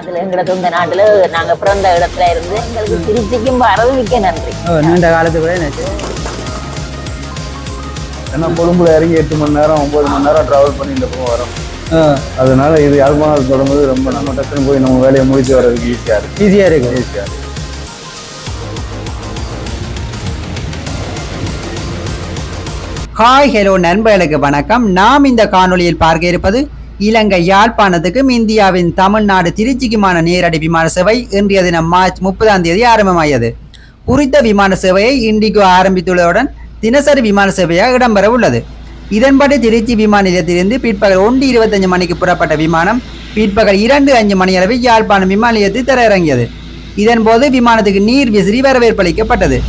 யாழ்ப்பாணத்துல எங்கட சொந்த நாட்டுல நாங்க பிறந்த இடத்துல இருந்து எங்களுக்கு திருச்சிக்கும் வரது மிக்க நன்றி. நீண்ட காலத்துக்குள்ள நினைச்சு ஏன்னா கொழும்புல இறங்கி 8 மணி நேரம் 9 மணி நேரம் டிராவல் பண்ணி இந்த பக்கம் வரோம். அதனால இது யாழ்ப்பாணம் தொடங்கும்போது ரொம்ப நம்ம டக்குன்னு போய் நம்ம வேலையை முடிச்சு வர்றதுக்கு ஈஸியா இருக்கு. ஹாய் ஹலோ நண்பர்களுக்கு வணக்கம். நாம் இந்த காணொளியில் பார்க்க இருப்பது இலங்கை யாழ்ப்பாணத்துக்கும் இந்தியாவின் தமிழ்நாடு திருச்சிக்குமான நேரடி விமான சேவை இன்றைய தினம் மார்ச் 30ஆம் தேதி ஆரம்பமாகியது. குறித்த விமான சேவையை இண்டிகோ ஆரம்பித்துள்ளதுடன் தினசரி விமான சேவையாக இடம்பெற உள்ளது. இதன்படி திருச்சி விமான நிலையத்திலிருந்து பிற்பகல் 1:25 மணிக்கு புறப்பட்ட விமானம் பிற்பகல் 2:05 மணி அளவில் யாழ்ப்பாணம் விமான நிலையத்தில் தரையிறங்கியது. இதன்போது விமானத்துக்கு நீர் விசிறி வரவேற்பளிக்கப்பட்டது.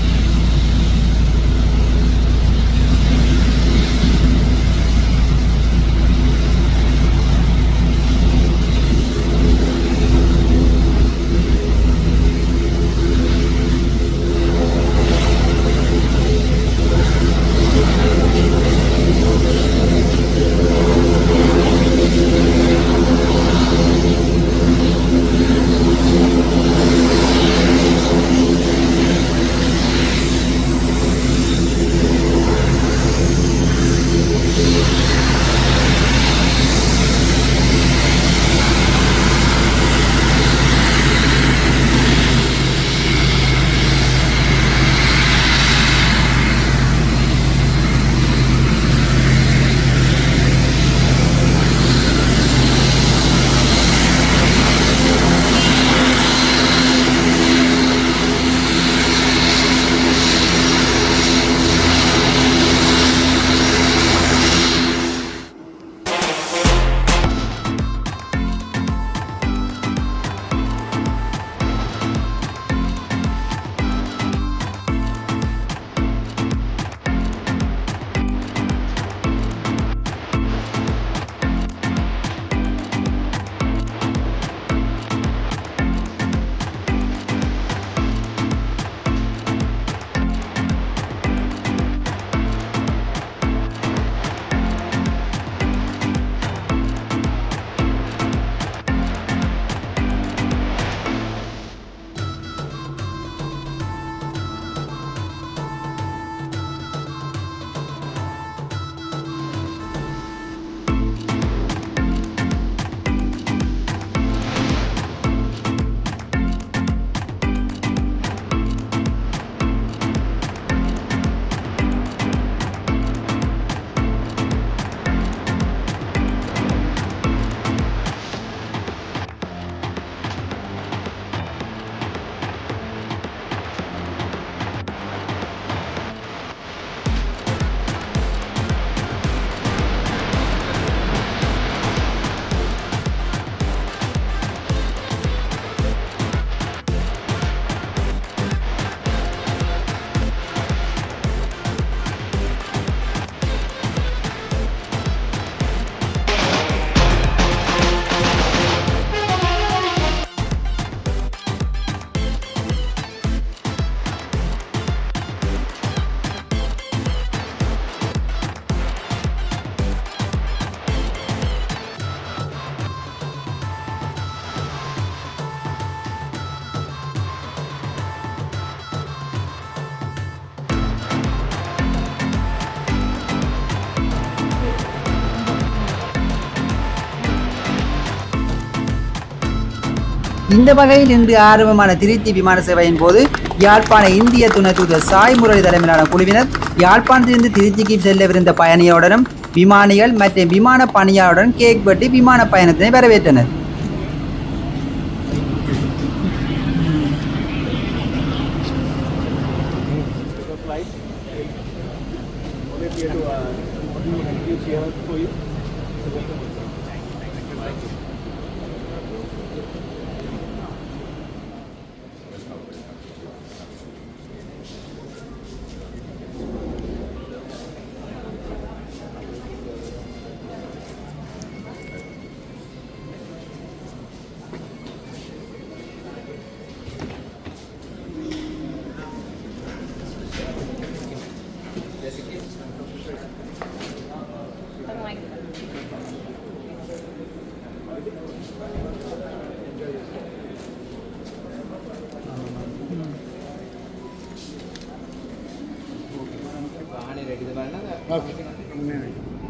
இந்த வகையில் இன்று ஆரம்பமான திருச்சி விமான சேவையின் போது யாழ்ப்பாண இந்திய துணை தூதர் சாய் முரளி தலைமையிலான குழுவினர் யாழ்ப்பாணத்திலிருந்து திருச்சிக்கு செல்லவிருந்த பயணிகளுடனும் விமானிகள் மற்றும் விமான பணியாளருடன் கேக் வெட்டி விமான பயணத்தினை வரவேற்றனர்.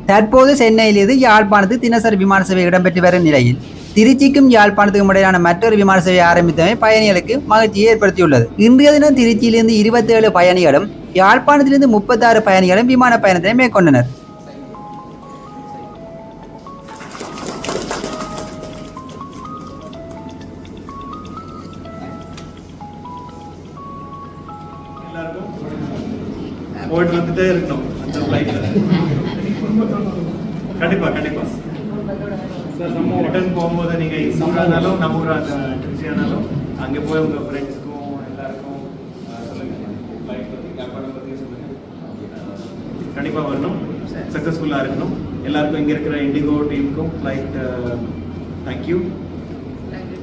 தற்போது சென்னையிலிருந்து யாழ்ப்பாணத்துக்கு தினசரி விமான சேவை இடம்பெற்று வரும் நிலையில் திருச்சிக்கும் யாழ்ப்பாணத்துக்கும் இடையிலான மற்றொரு விமான சேவை ஆரம்பித்தமை பயணிகளுக்கு மகிழ்ச்சியை ஏற்படுத்தியுள்ளது. இன்றைய தினம் திருச்சியிலிருந்து 27 பயணிகளும் யாழ்ப்பாணத்திலிருந்து 36 பயணிகளும் விமான பயணத்தை மேற்கொண்டனர். போயிட்டு வந்துட்டே இருக்கணும் அந்த ஃப்ளைட்ல. கண்டிப்பா கண்டிப்பா சார். நம்ம ரிட்டர்ன் போகும்போது நீங்க ஊரானாலும் நம்ம ஊரா திருச்சி ஆனாலும் அங்கே போய் உங்க ஃப்ரெண்ட்ஸுக்கும் எல்லாருக்கும் சொல்லுங்க, ஃப்ளைட் பற்றி யாழ்ப்பாணம் பற்றி சொல்லுங்க. கண்டிப்பா வரணும், சக்ஸஸ்ஃபுல்லாக இருக்கணும். எல்லாருக்கும் இங்கே இருக்கிற இண்டிகோ டீமுக்கும் flight thank you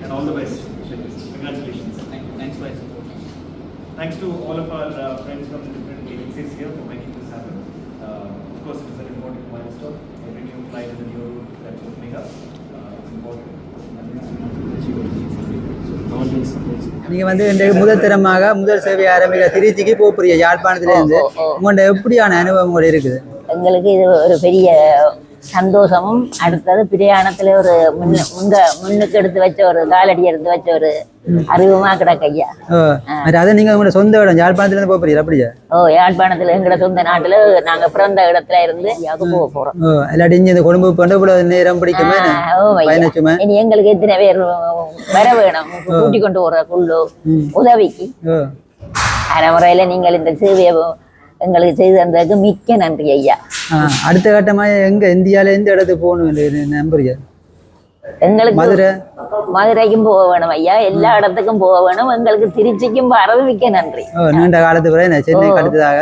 and all the best. Congratulations. Thanks for your support. Thanks to all of our friends from the different agencies here for making this happen. Of course, it's an important milestone. Every new flight and a new route that's opening up, it's important. நீங்க இன்றைக்கு முதல் தரமாக முதல் சேவை ஆரம்பிக்க திருச்சிக்கு போறீங்க யாழ்ப்பாணத்திலிருந்து. உங்களோட எப்படியான அனுபவம் இருக்குது? எங்களுக்கு இது ஒரு பெரிய சந்தோஷமும், அடுத்தது பிரயாணத்துல ஒரு முன்னுக்கு எடுத்து வச்ச ஒரு காலடி எடுத்து வச்ச ஒரு அறிவுமா கிடக்கு ஐயா. அதை நீங்க உங்களோட சொந்த இடம் யாழ்ப்பாணத்துல இருந்து போறீங்க அப்படியா? யாழ்ப்பாணத்துல எங்கட சொந்த நாட்டுல நாங்க பிறந்த இடத்துல இருந்து போக போறோம். இல்லாட்டி இந்த கொழும்பு கொண்டு நேரம் பிடிக்குமே பயணச்சுமே. இனி எங்களுக்கு எத்தனை பேர் வர வேணும் கூட்டி கொண்டு போற குள்ளு உதவிக்கு அரைமுறையில நீங்கள் இந்த சேவையை எங்களுக்கு செய்து தந்ததுக்கு மிக்க நன்றி ஐயா. அடுத்த கட்டமா எங்க இந்தியால எந்த இடத்துக்கு போகணும் நம்புறீங்க? எங்களுக்கு மதுரைக்கும் போக வேணும் ஐயா, எல்லா இடத்துக்கும் போக வேணும். எங்களுக்கு திருச்சிக்கும் வரது மிக்க நன்றி. நீண்ட காலத்துக்கு சென்னைக்கு அடுத்ததாக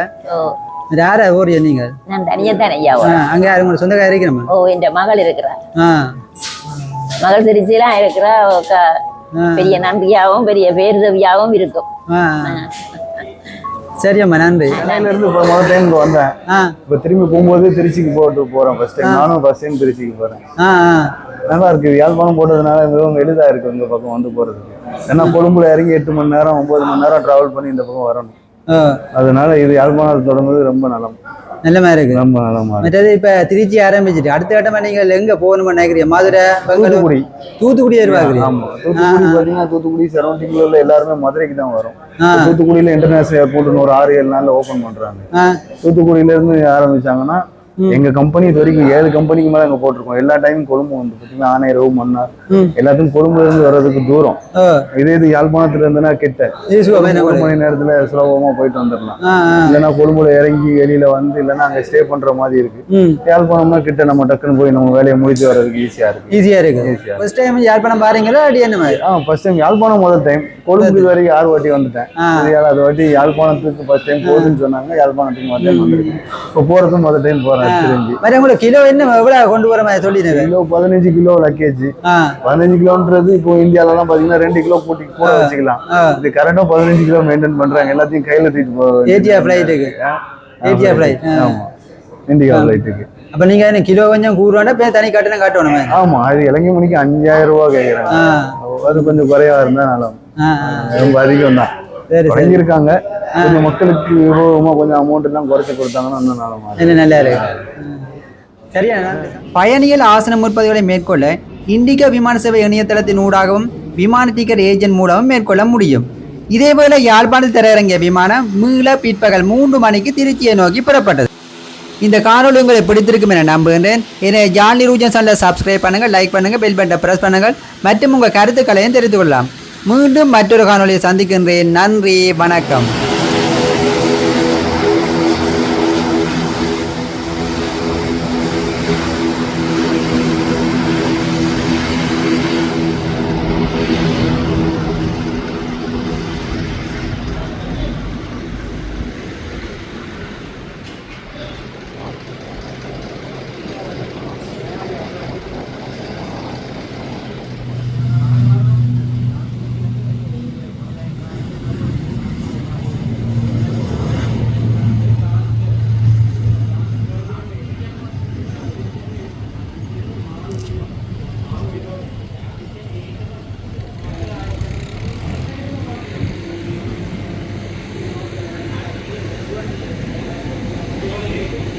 யார ஊரிய நீங்க? நான் தனியத்தான் ஐயா. அங்க யாரு உங்க சொந்தக்கார இருக்கிறோம்? என் மகள் இருக்கிறா. மகள் திருச்சியெல்லாம் இருக்கிறா. பெரிய நன்றியாகவும் பெரிய பேருதவியாகவும் இருக்கும். சரியம்மா, நன்றி. சென்னையில இருந்து முதல் டைம் இங்க வந்தேன். இப்ப திரும்பி போகும்போது திருச்சிக்கு போறேன். ஃபர்ஸ்ட் டைம் நானும் ஃபர்ஸ்ட் டைம் திருச்சிக்கு போறேன். நல்லா இருக்கு. யாழ்ப்பாணம் போட்டதுனால மிகவும் எளிதா இருக்கு இந்த பக்கம் வந்து போறதுக்கு. ஏன்னா கொழும்புல இறங்கி 8 மணி நேரம் 9 மணி நேரம் டிராவல் பண்ணி இந்த பக்கம் வரணும். அதனால இது யாழ்ப்பாணம் தொடங்குறது ரொம்ப நல்லமா இருக்கு. ரொம்ப நல்லமா. மற்றது இப்ப திருச்சி ஆரம்பிச்சுட்டு அடுத்த கட்டமா நீங்க எங்க போகணும்னு நினைக்கிறீங்க? மதுரை, தூத்துக்குடி ஏறுவாங்க. ஆமா, தூத்துக்குடி பாத்தீங்கன்னா தூத்துக்குடி சரௌண்டிங்ல உள்ள எல்லாருமே மதுரைக்கு தான் வரும். தூத்துக்குடியில இன்டர்நேஷனல் ஏர்போர்ட் ஒரு 6-7 நாள்ல ஓபன் பண்றாங்க. தூத்துக்குடியில இருந்து ஆரம்பிச்சாங்கன்னா எங்க கம்பெனி இது வரைக்கும் 7 கம்பெனிக்கு மேல அங்க போட்டிருக்கோம். எல்லா டைமும் கொழும்பு வந்து பாத்தீங்கன்னா ஆனையரவு, மன்னார் எல்லாத்துக்கும் கொழும்புல இருந்து வர்றதுக்கு தூரம். இது யாழ்ப்பாணத்துல இருந்துன்னா கிட்ட 1 மணி நேரத்துல சுலபமா போயிட்டு வந்துடலாம். இல்லைன்னா கொழும்புல இறங்கி வெளியில வந்து இல்லைன்னா அங்க ஸ்டே பண்ற மாதிரி இருக்கு. யாழ்ப்பாணம்னா கிட்ட நம்ம டக்குன்னு போய் நம்ம வேலையை முடிச்சு வர்றதுக்கு ஈஸியா இருக்கு. ஃபர்ஸ்ட் டைம் யாழ்ப்பாணம் பாருங்களா? ஃபர்ஸ்ட் டைம் யாழ்ப்பாணம் முதல் டைம். கொழும்பு இது வரைக்கும் 6 வாட்டி வந்துட்டேன். 7வது வாட்டி யாழ்ப்பாணத்துக்கு ஃபர்ஸ்ட் டைம் போகுதுன்னு சொன்னாங்க. யாழ்ப்பாணத்துக்கு முதல் டைம் வந்திருக்கேன். இப்போ போறதும் முதல் டைம் போறேன். கிலோ என்ன எவ்வளவு கொண்டு வர மாதிரி சொல்லிடுங்க? Kilo 15 kilo luggage. 15 கிலோன்றது இப்போ இந்தியால எல்லாம் பாத்தீங்கன்னா 2 கிலோ போட்டு கூட வச்சுக்கலாம். இது கரெக்டா 15 கிலோ மெயின்டைன் பண்றாங்க. எல்லாத்தையும் கையில தூக்கிட்டு போவாங்க. ஏடிஆர் ஃளைட்டுக்கு. ஆமா, இந்தியா ஃளைட்டுக்கு. அப்ப நீங்க என்ன கிலோ கொஞ்சம் கூடுவாண்டா தனி கட்டணம் காட்டணும்? ஆமா, அது இலங்கை மணிக்கு 5000 ரூபாய் கேட்கறாங்க. அது கொஞ்சம் குறைவா இருந்தா நல்லா, ரொம்ப அதிகம் தான் வாங்கியிருக்காங்க. கொஞ்சம் மக்களுக்கு கொஞ்சம் அமௌண்ட் எல்லாம் குறைச்சு கொடுத்தாங்கன்னா இன்னும் நல்லா இருக்கு. சரியா? பயணிகள் ஆசன முற்பதிவுகளை மேற்கொள்ள இண்டிகோ விமான சேவை இணையதளத்தின் ஊடாகவும் விமான டிக்கெட் ஏஜென்ட் மூலமும் மேற்கொள்ள முடியும். இதேபோல யாழ்ப்பாணத்தில் திரையிறங்கிய விமானம் மீள பிற்பகல் 3 மணிக்கு திருச்சியை நோக்கி புறப்பட்டது. இந்த காணொலி உங்களுக்கு பிடித்திருக்கும் என நம்புகின்றேன். எனவே ஜான்லி ரூஜன் சேனலை சப்ஸ்கிரைப் பண்ணுங்கள், லைக் பண்ணுங்கள், பெல் பட்டனை பிரஸ் பண்ணுங்கள் மற்றும் உங்கள் கருத்துக்களையும் தெரிந்து கொள்ளலாம். மீண்டும் மற்றொரு காணொலியை சந்திக்கின்றேன். நன்றி, வணக்கம்.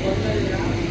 கொண்டதுதான்